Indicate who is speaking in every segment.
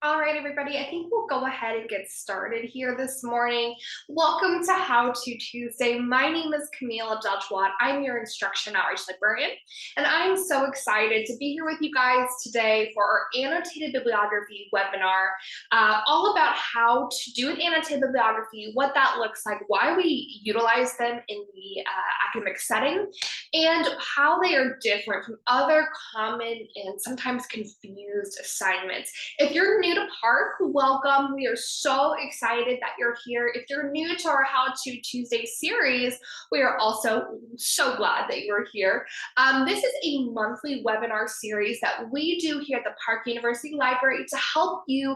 Speaker 1: All right, everybody, I think we'll go ahead and get started here this morning. Welcome to How To Tuesday. My name is Camille Abdel-Jawad. I'm your instruction outreach librarian, and I'm so excited to be here with you guys today for our annotated bibliography webinar, all about how to do an annotated bibliography, what that looks like, why we utilize them in the academic setting, and how they are different from other common and sometimes confused assignments. If you're new to Park, welcome. We are so excited that you're here. If you're new to our How To Tuesday series, we are also so glad that you're here. This is a monthly webinar series that we do here at the Park University Library to help you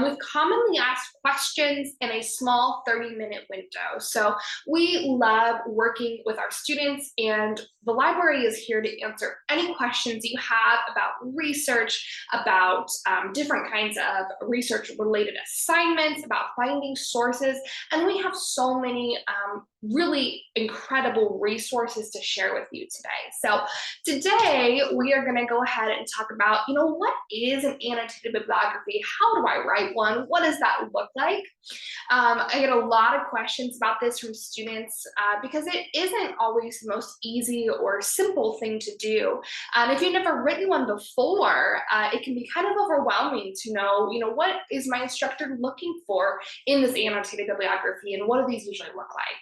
Speaker 1: with commonly asked questions in a small 30-minute window. So we love working with our students, and the library is here to answer any questions you have about research, about different kinds of research related assignments, about finding sources, and we have so many really incredible resources to share with you today. So today we are going to go ahead and talk about, what is an annotated bibliography? How do I write one? What does that look like? I get a lot of questions about this from students because it isn't always the most easy or simple thing to do. If you've never written one before, it can be kind of overwhelming to know, what is my instructor looking for in this annotated bibliography, and what do these usually look like?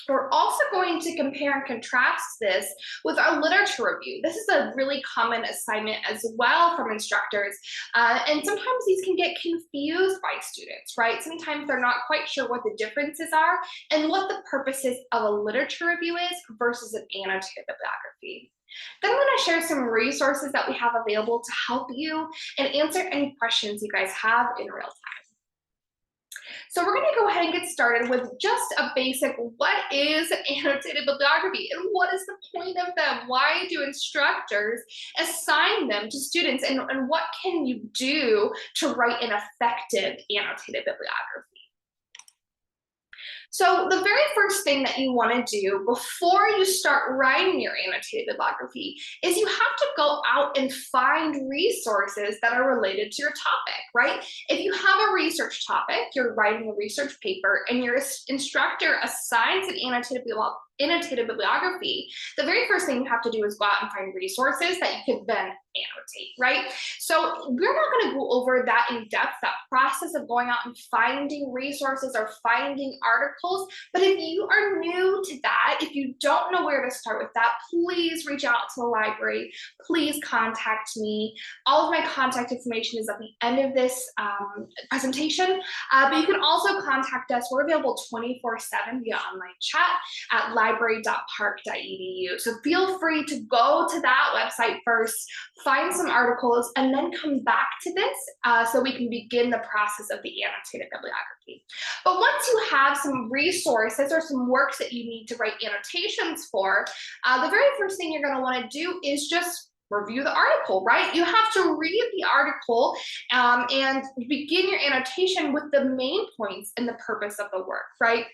Speaker 1: We're also going to compare and contrast this with our literature review. This is a really common assignment as well from instructors, and sometimes these can get confused by students, right? Sometimes they're not quite sure what the differences are and what the purposes of a literature review is versus an annotated bibliography. Then I'm going to share some resources that we have available to help you and answer any questions you guys have in real time. So we're going to go ahead and get started with just a basic, what is annotated bibliography and what is the point of them? Why do instructors assign them to students, and what can you do to write an effective annotated bibliography? So the very first thing that you want to do before you start writing your annotated bibliography is you have to go out and find resources that are related to your topic, right? If you have a research topic, you're writing a research paper, and your instructor assigns an annotated bibliography, the very first thing you have to do is go out and find resources that you can then annotate, right? So we're not going to go over that in depth, that process of going out and finding resources or finding articles. But if you are new to that, if you don't know where to start with that, please reach out to the library. Please contact me. All of my contact information is at the end of this presentation. But you can also contact us. We're available 24/7 via online chat at library.park.edu. So feel free to go to that website first, find some articles, and then come back to this so we can begin the process of the annotated bibliography. But once you have some resources or some works that you need to write annotations for, the very first thing you're going to want to do is just review the article, right? You have to read the article and begin your annotation with the main points and the purpose of the work, right?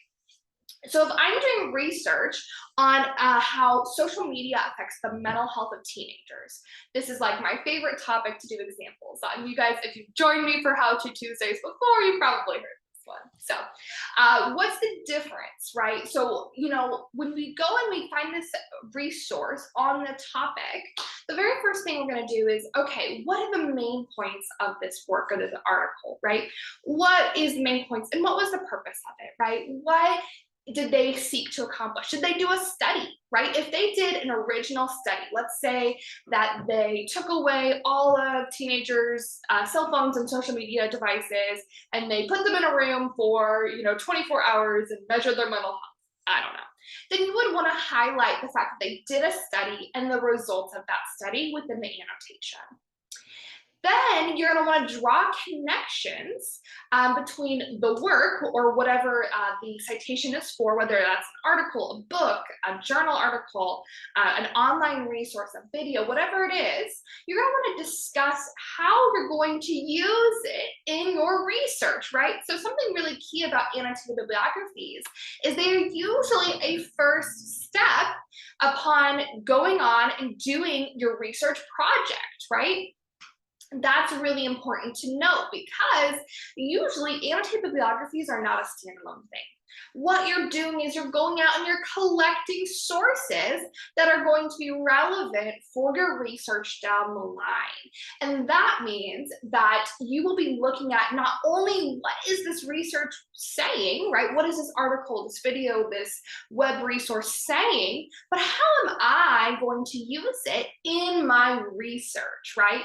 Speaker 1: So if I'm doing research on how social media affects the mental health of teenagers, this is like my favorite topic to do examples on. You guys, if you've joined me for How To Tuesdays before, you've probably heard this one. So what's the difference, right? So, when we go and we find this resource on the topic, the very first thing we're going to do is, okay, what are the main points of this work or this article, right? What is the main points and what was the purpose of it, right? What did they seek to accomplish? Did they do a study, right? If they did an original study, let's say that they took away all of teenagers' cell phones and social media devices, and they put them in a room for 24 hours and measured their mental health, I don't know. Then you would want to highlight the fact that they did a study and the results of that study within the annotation. Then you're going to want to draw connections between the work or whatever the citation is for, whether that's an article, a book, a journal article, an online resource, a video, whatever it is. You're going to want to discuss how you're going to use it in your research, right? So something really key about annotated bibliographies is they are usually a first step upon going on and doing your research project, right? That's really important to note because usually annotated bibliographies are not a standalone thing. What you're doing is you're going out and you're collecting sources that are going to be relevant for your research down the line. And that means that you will be looking at not only what is this research saying, right? What is this article, this video, this web resource saying, but how am I going to use it in my research, right?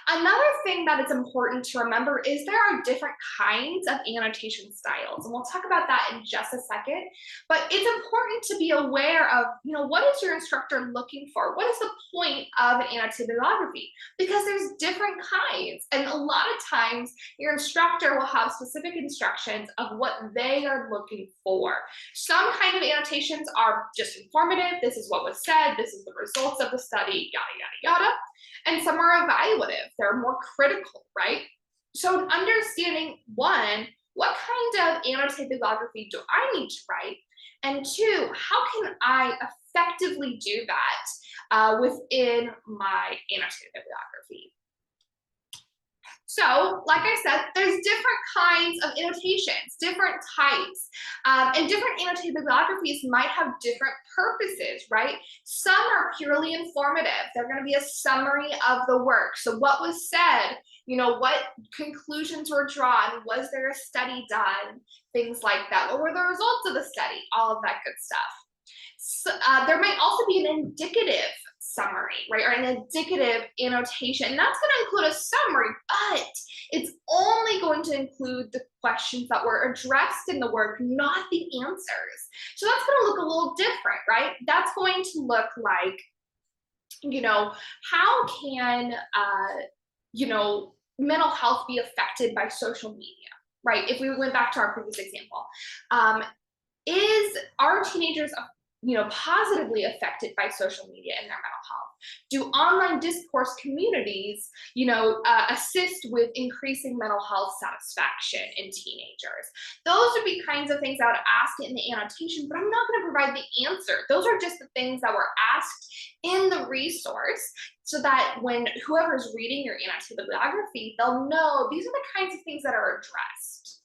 Speaker 1: Another thing that it's important to remember is there are different kinds of annotation styles, and we'll talk about that in just a second. But it's important to be aware of, what is your instructor looking for? What is the point of an annotated bibliography? Because there's different kinds, and a lot of times your instructor will have specific instructions of what they are looking for. Some kind of annotations are just informative. This is what was said. This is the results of the study, yada, yada, yada. And some are evaluative. They're more critical, right? So understanding, one, what kind of annotated bibliography do I need to write? And two, how can I effectively do that within my annotated bibliography? So, like I said, there's different kinds of annotations, different types, and different annotated bibliographies might have different purposes, right? Some are purely informative. They're going to be a summary of the work. So what was said, what conclusions were drawn, was there a study done, things like that. What were the results of the study? All of that good stuff. So, there might also be an indicative summary, right, or an indicative annotation. And that's going to include a summary, but it's only going to include the questions that were addressed in the work, not the answers. So that's going to look a little different, right? That's going to look like, how can, mental health be affected by social media, right? If we went back to our previous example, are teenagers positively affected by social media in their mental health? Do online discourse communities, assist with increasing mental health satisfaction in teenagers? Those would be kinds of things I would ask in the annotation, but I'm not going to provide the answer. Those are just the things that were asked in the resource so that when whoever's reading your annotated bibliography, they'll know these are the kinds of things that are addressed.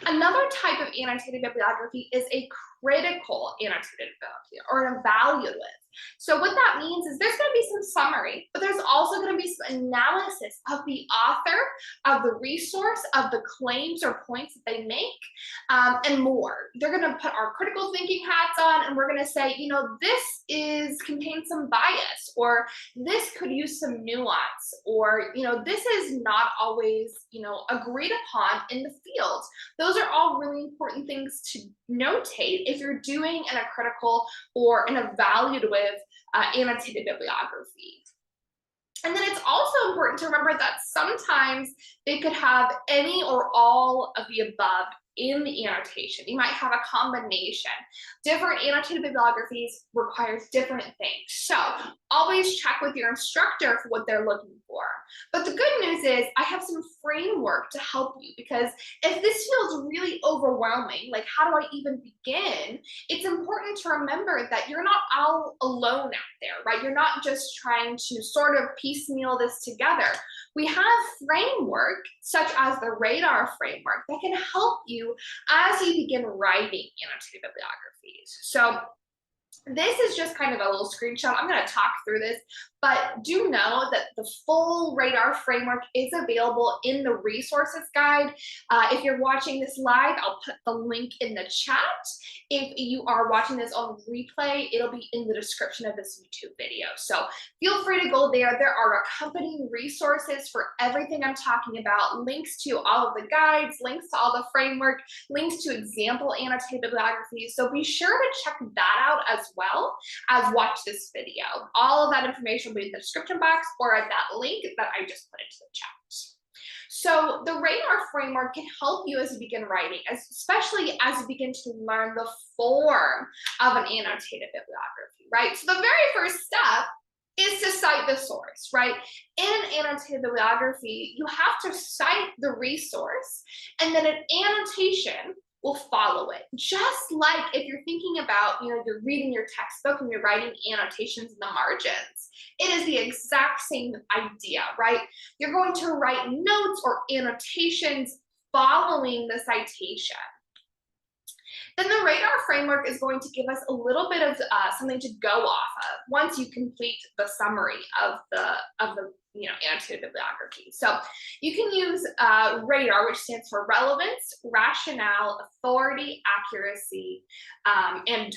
Speaker 1: Another type of annotated bibliography is a critical annotated bibliography or an evaluative. So what that means is there's going to be some summary, but there's also going to be some analysis of the author, of the resource, of the claims or points that they make, and more. They're going to put our critical thinking hats on, and we're going to say, this contains some bias, or this could use some nuance, or this is not always agreed upon in the field. Those are all really important things to notate if you're doing a critical or an evaluative annotated bibliography. And then it's also important to remember that sometimes they could have any or all of the above in the annotation. You might have a combination. Different annotated bibliographies requires different things. So always check with your instructor for what they're looking for. But the good news is I have some framework to help you, because if this feels really overwhelming, like how do I even begin? It's important to remember that you're not all alone out there, right? You're not just trying to sort of piecemeal this together. We have framework such as the radar framework that can help you as you begin writing annotated bibliographies. So this is just kind of a little screenshot. I'm going to talk through this, but do know that the full radar framework is available in the resources guide. If you're watching this live, I'll put the link in the chat. If you are watching this on replay, it'll be in the description of this YouTube video. So feel free to go there. There are accompanying resources for everything I'm talking about, links to all of the guides, links to all the framework, links to example annotated bibliographies. So be sure to check that out as well as watch this video. All of that information will be in the description box or at that link that I just put into the chat. So the radar framework can help you as you begin writing, especially as you begin to learn the form of an annotated bibliography, right? So the very first step is to cite the source, right? In an annotated bibliography, you have to cite the resource, and then an annotation will follow it. Just like if you're thinking about, you're reading your textbook and you're writing annotations in the margins. It is the exact same idea, right? You're going to write notes or annotations following the citation. Then the radar framework is going to give us a little bit of something to go off of once you complete the summary of the annotated bibliography. So you can use radar, which stands for relevance, rationale, authority, accuracy, and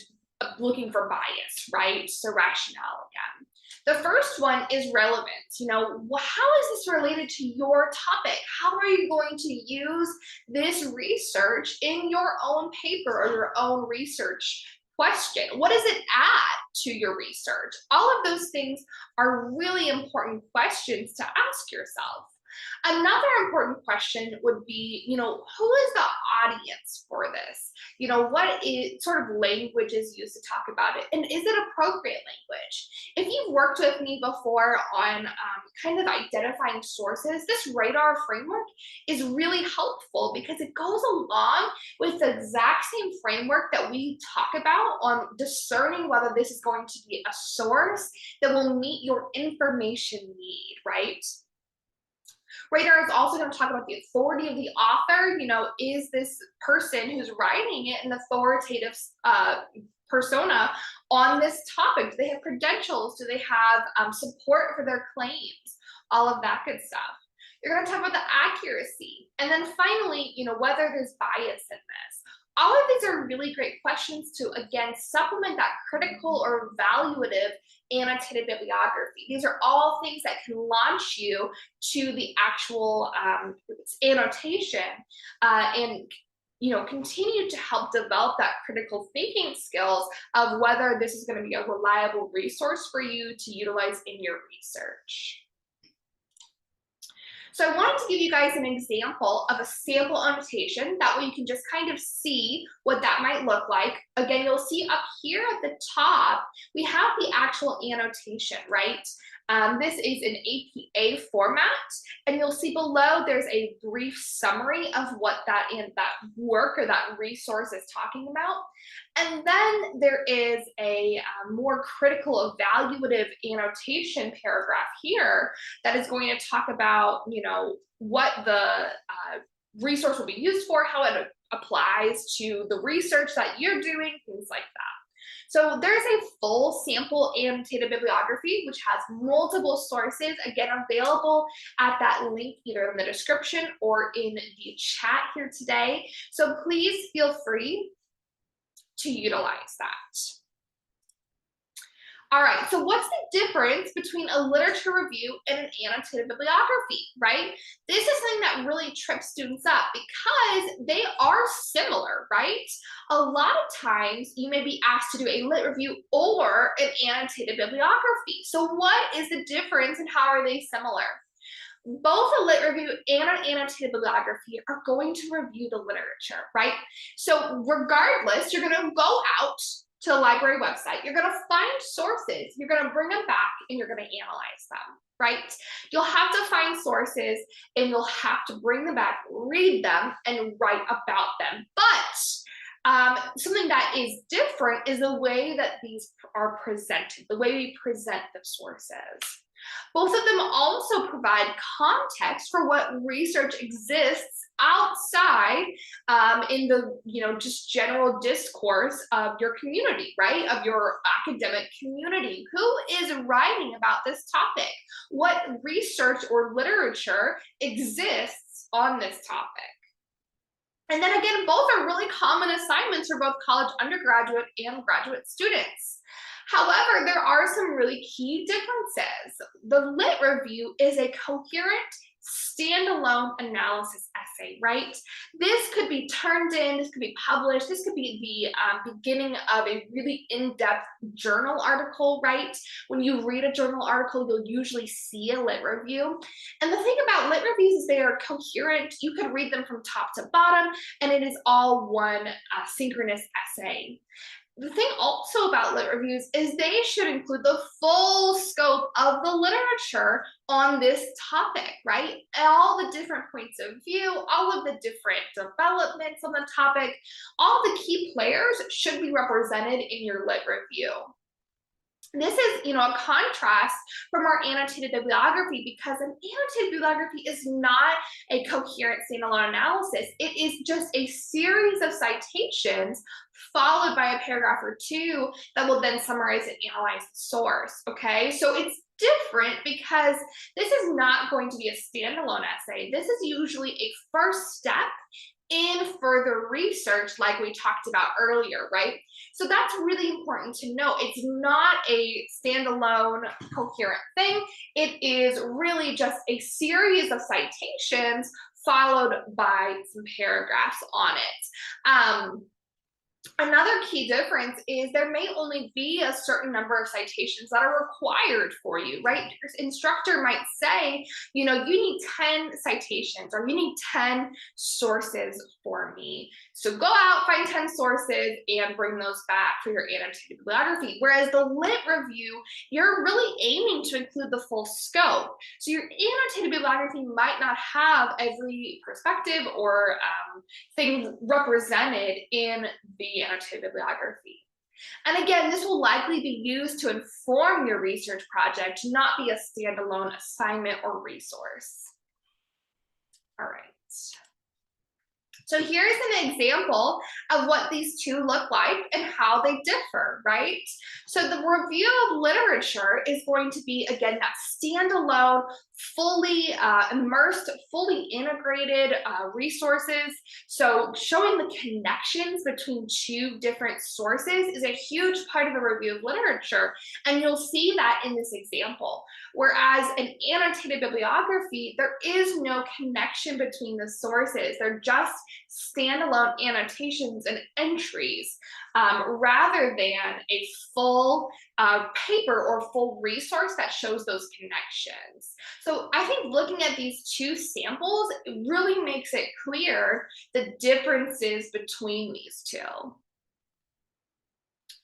Speaker 1: looking for bias, right? So rationale again. The first one is relevance. How is this related to your topic? How are you going to use this research in your own paper or your own research question? What does it add to your research? All of those things are really important questions to ask yourself. Another important question would be, who is the audience for this? What sort of language is used to talk about it? And is it appropriate language? If you've worked with me before on kind of identifying sources, this radar framework is really helpful because it goes along with the exact same framework that we talk about on discerning whether this is going to be a source that will meet your information need, right? Radar is also going to talk about the authority of the author. Is this person who's writing it an authoritative persona on this topic? Do they have credentials? Do they have support for their claims? All of that good stuff. You're going to talk about the accuracy. And then finally, whether there's bias in this. All of these are really great questions to, again, supplement that critical or evaluative annotated bibliography. These are all things that can launch you to the actual annotation and continue to help develop that critical thinking skills of whether this is going to be a reliable resource for you to utilize in your research. So I wanted to give you guys an example of a sample annotation. That way you can just kind of see what that might look like. Again, you'll see up here at the top, we have the actual annotation, right? This is an APA format, and you'll see below there's a brief summary of what that work or that resource is talking about. And then there is a more critical evaluative annotation paragraph here that is going to talk about, what the resource will be used for, how it applies to the research that you're doing, things like that. So there's a full sample annotated bibliography, which has multiple sources, again, available at that link either in the description or in the chat here today. So please feel free to utilize that. All right, so what's the difference between a literature review and an annotated bibliography, right? This is something that really trips students up because they are similar, right? A lot of times you may be asked to do a lit review or an annotated bibliography. So what is the difference and how are they similar? Both a lit review and an annotated bibliography are going to review the literature, right? So regardless, you're going to go out to the library website, you're going to find sources, you're going to bring them back, and you're going to analyze them, right? You'll have to find sources, and you'll have to bring them back, read them, and write about them. But something that is different is the way that these are presented, the way we present the sources. Both of them also provide context for what research exists outside in the just general discourse of your community, right? Of your academic community. Who is writing about this topic? What research or literature exists on this topic? And then again, both are really common assignments for both college undergraduate and graduate students. However, there are some really key differences. The lit review is a coherent, standalone analysis essay, right? This could be turned in, this could be published, this could be the beginning of a really in-depth journal article, right? When you read a journal article, you'll usually see a lit review. And the thing about lit reviews is they are coherent. You can read them from top to bottom, and it is all one synchronous essay. The thing also about lit reviews is they should include the full scope of the literature on this topic, right? All the different points of view, all of the different developments on the topic, all the key players should be represented in your lit review. This is, a contrast from our annotated bibliography, because an annotated bibliography is not a coherent standalone analysis. It is just a series of citations followed by a paragraph or two that will then summarize and analyze the source, okay? So it's different because this is not going to be a standalone essay. This is usually a first step in further research, like we talked about earlier, right? So that's really important to know. It's not a standalone coherent thing. It is really just a series of citations followed by some paragraphs on it. Another key difference is there may only be a certain number of citations that are required for you, right? Your instructor might say, you need 10 citations, or you need 10 sources for me. So go out, find 10 sources, and bring those back for your annotated bibliography. Whereas the lit review, you're really aiming to include the full scope. So your annotated bibliography might not have every perspective or thing represented in the annotated bibliography. And again, this will likely be used to inform your research project, not be a standalone assignment or resource. All right. So here's an example of what these two look like and how they differ, right? So the review of literature is going to be, again, that standalone, fully immersed, fully integrated resources. So showing the connections between two different sources is a huge part of a review of literature. And you'll see that in this example. Whereas an annotated bibliography, there is no connection between the sources. They're just standalone annotations and entries, rather than a full paper or full resource that shows those connections. So I think looking at these two samples, it really makes it clear the differences between these two.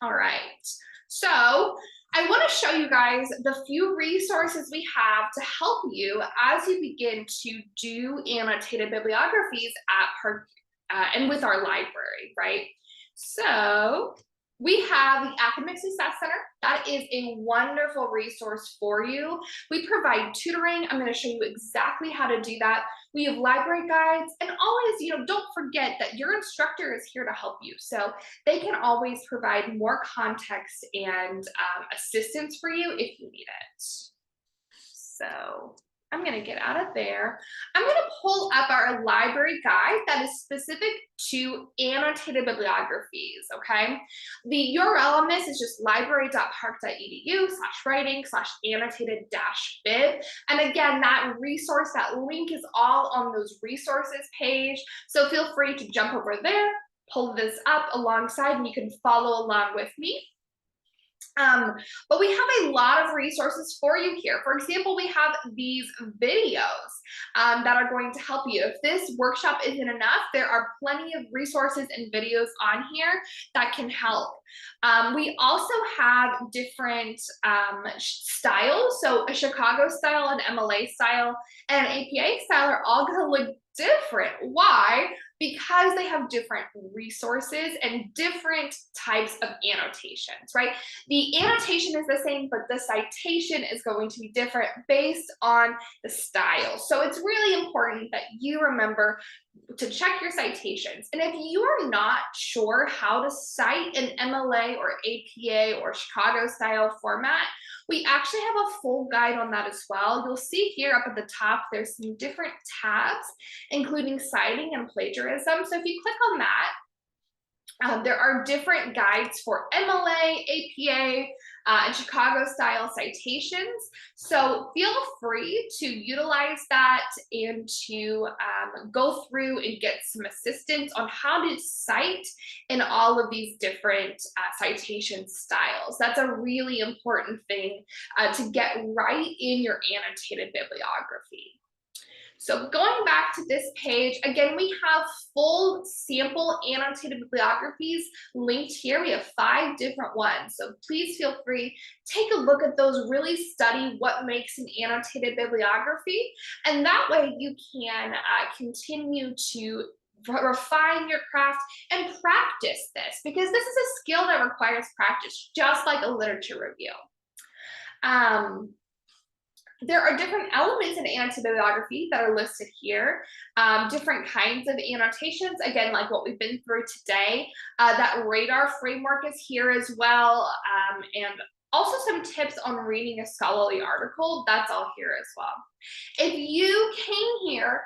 Speaker 1: All right, so I want to show you guys the few resources we have to help you as you begin to do annotated bibliographies and with our library, right? So we have the Academic Success Center. That is a wonderful resource for you. We provide tutoring. I'm going to show you exactly how to do that. We have library guides, and always, don't forget that your instructor is here to help you. So they can always provide more context and assistance for you if you need it. So I'm going to get out of there. I'm going to pull up our library guide that is specific to annotated bibliographies, okay? The URL on this is just library.park.edu/writing/annotated-bib. And again, that resource, that link is all on those resources page. So feel free to jump over there, pull this up alongside, and you can follow along with me. But we have a lot of resources for you here. For example, we have these videos that are going to help you. If this workshop isn't enough, there are plenty of resources and videos on here that can help. We also have different styles. So a Chicago style, an MLA style, and an APA style are all going to look different. Why? Because they have different resources and different types of annotations, right? The annotation is the same, but the citation is going to be different based on the style. So it's really important that you remember to check your citations. And if you are not sure how to cite an MLA or APA or Chicago style format, we actually have a full guide on that as well. You'll see here up at the top, there's some different tabs, including citing and plagiarism. So if you click on that, there are different guides for MLA, APA, and Chicago style citations. So feel free to utilize that and to go through and get some assistance on how to cite in all of these different citation styles. That's a really important thing to get right in your annotated bibliography. So going back to this page, again, we have full sample annotated bibliographies linked here. We have 5 different ones. So please feel free, take a look at those, really study what makes an annotated bibliography. And that way you can continue to refine your craft and practice this, because this is a skill that requires practice, just like a literature review. There are different elements in annotated bibliography that are listed here, different kinds of annotations, again, like what we've been through today. That radar framework is here as well, and also some tips on reading a scholarly article, that's all here as well. If you came here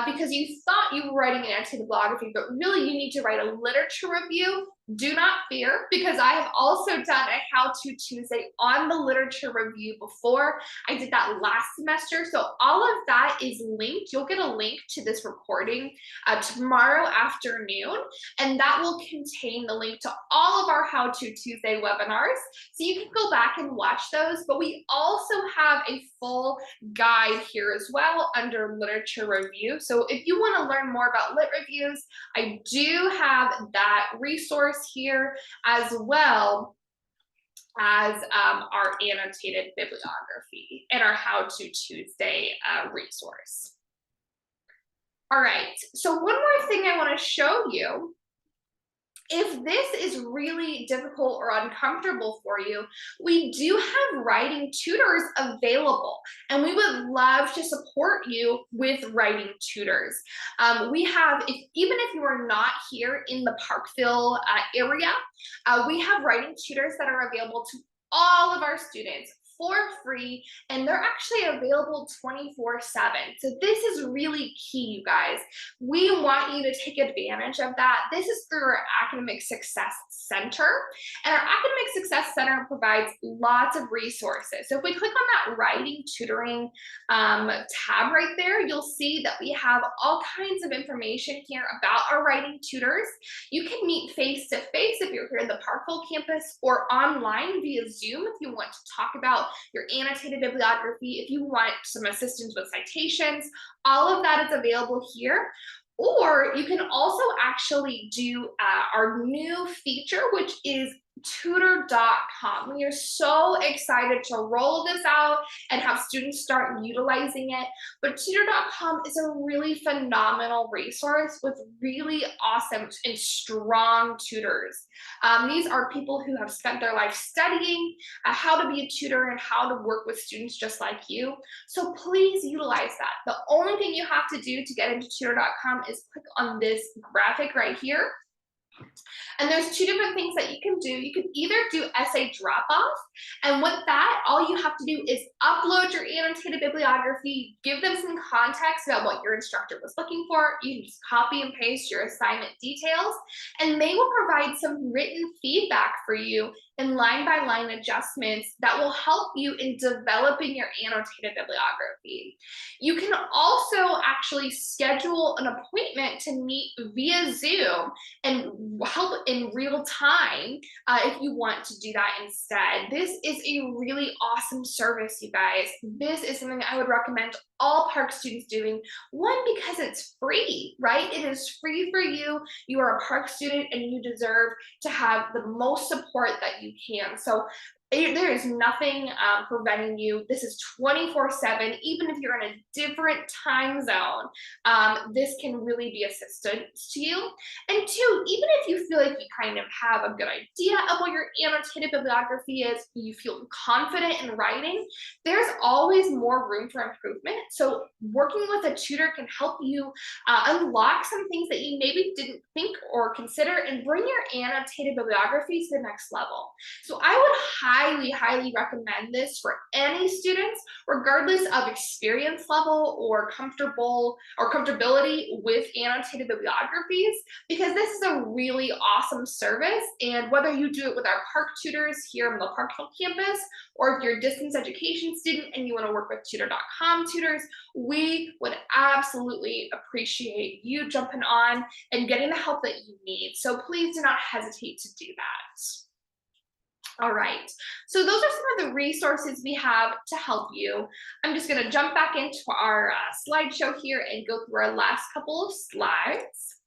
Speaker 1: because you thought you were writing an annotated bibliography, but really you need to write a literature review, do not fear, because I have also done a How-To Tuesday on the literature review before. I did that last semester, so all of that is linked. You'll get a link to this recording tomorrow afternoon, and that will contain the link to all of our How-To Tuesday webinars, so you can go back and watch those. But we also have a full guide here as well under literature review. So if you want to learn more about lit reviews, I do have that resource here, as well as our annotated bibliography and our How-To Tuesday resource. All right, so one more thing I want to show you. If this is really difficult or uncomfortable for you, we do have writing tutors available, and we would love to support you with writing tutors. We have, even if you are not here in the Parkville area, we have writing tutors that are available to all of our students for free, and they're actually available 24/7. So this is really key, you guys. We want you to take advantage of that. This is through our Academic Success Center, and our Academic Success Center provides lots of resources. So if we click on that writing tutoring tab right there, you'll see that we have all kinds of information here about our writing tutors. You can meet face-to-face if you're here in the Parkville campus, or online via Zoom if you want to talk about your annotated bibliography, if you want some assistance with citations. All of that is available here. Or you can also actually do our new feature, which is tutor.com. We are so excited to roll this out and have students start utilizing it. But tutor.com is a really phenomenal resource with really awesome and strong tutors. These are people who have spent their life studying how to be a tutor and how to work with students just like you. So please utilize that. The only thing you have to do to get into tutor.com is click on this graphic right here. And there's 2 different things that you can do. You can either do essay drop-off, and with that, all you have to do is upload your annotated bibliography, give them some context about what your instructor was looking for. You can just copy and paste your assignment details, and they will provide some written feedback for you and line-by-line adjustments that will help you in developing your annotated bibliography. You can also actually schedule an appointment to meet via Zoom and help in real time if you want to do that instead. This is a really awesome service, you guys. This is something I would recommend all Park students doing. One, because it's free, right? It is free for you. You are a Park student and you deserve to have the most support that you can. So there is nothing preventing you. This is 24/7. Even if you're in a different time zone, this can really be assistance to you. And 2, even if you feel like you kind of have a good idea of what your annotated bibliography is, you feel confident in writing, there's always more room for improvement. So working with a tutor can help you unlock some things that you maybe didn't think or consider and bring your annotated bibliography to the next level. So I would highly recommend this for any students, regardless of experience level or comfortability with annotated bibliographies, because this is a really awesome service. And whether you do it with our Park tutors here on the Parkville campus, or if you're a distance education student and you want to work with tutor.com tutors, we would absolutely appreciate you jumping on and getting the help that you need. So please do not hesitate to do that. All right, so those are some of the resources we have to help you. I'm just going to jump back into our slideshow here and go through our last couple of slides.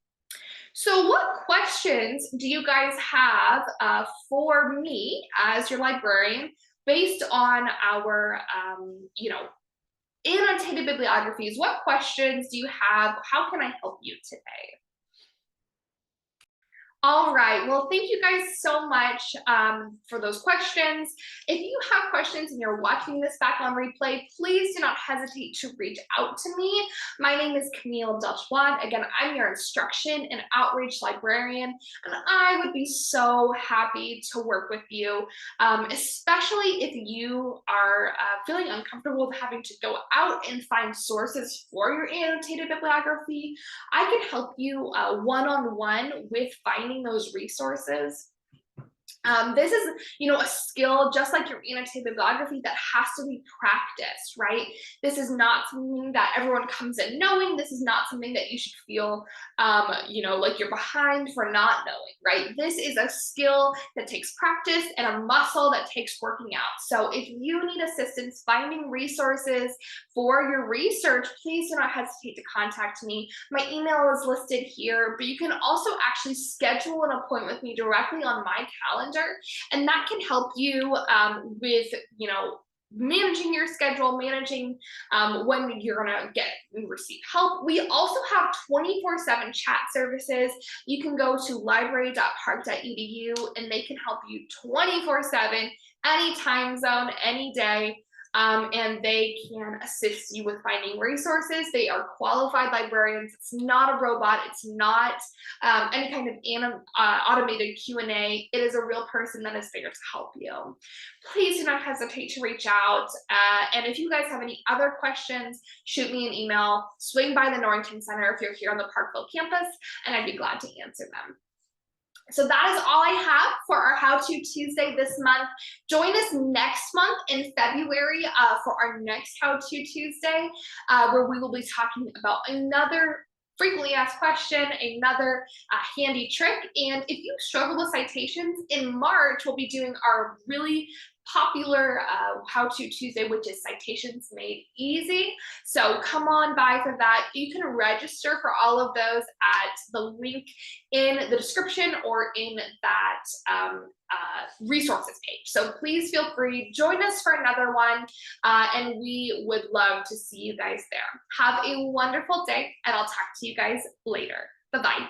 Speaker 1: So what questions do you guys have for me as your librarian based on our, annotated bibliographies? What questions do you have? How can I help you today? All right, well, thank you guys so much for those questions. If you have questions and you're watching this back on replay, please do not hesitate to reach out to me. My name is Camille Delchwad. Again, I'm your instruction and outreach librarian, and I would be so happy to work with you, especially if you are feeling uncomfortable with having to go out and find sources for your annotated bibliography. I can help you one-on-one with finding those resources. This is, a skill just like your annotated bibliography that has to be practiced, right? This is not something that everyone comes in knowing. This is not something that you should feel, like you're behind for not knowing, right? This is a skill that takes practice and a muscle that takes working out. So if you need assistance finding resources for your research, please do not hesitate to contact me. My email is listed here, but you can also actually schedule an appointment with me directly on my calendar, and that can help you with managing your schedule, managing when you're gonna receive help. We also have 24/7 chat services. You can go to library.park.edu and they can help you 24/7, any time zone, any day. And they can assist you with finding resources. They are qualified librarians. It's not a robot. It's not any kind of automated Q&A. It is a real person that is there to help you. Please do not hesitate to reach out. And if you guys have any other questions, shoot me an email. Swing by the Norrington Center if you're here on the Parkville campus, and I'd be glad to answer them. So that is all I have for our How To Tuesday this month. Join us next month in February for our next How To Tuesday, where we will be talking about another frequently asked question, another handy trick. And if you struggle with citations, in March, we'll be doing our really popular How To Tuesday, which is Citations Made Easy. So come on by for that. You can register for all of those at the link in the description or in that resources page. So please feel free, join us for another one, and we would love to see you guys there. Have a wonderful day, and I'll talk to you guys later. Bye-bye.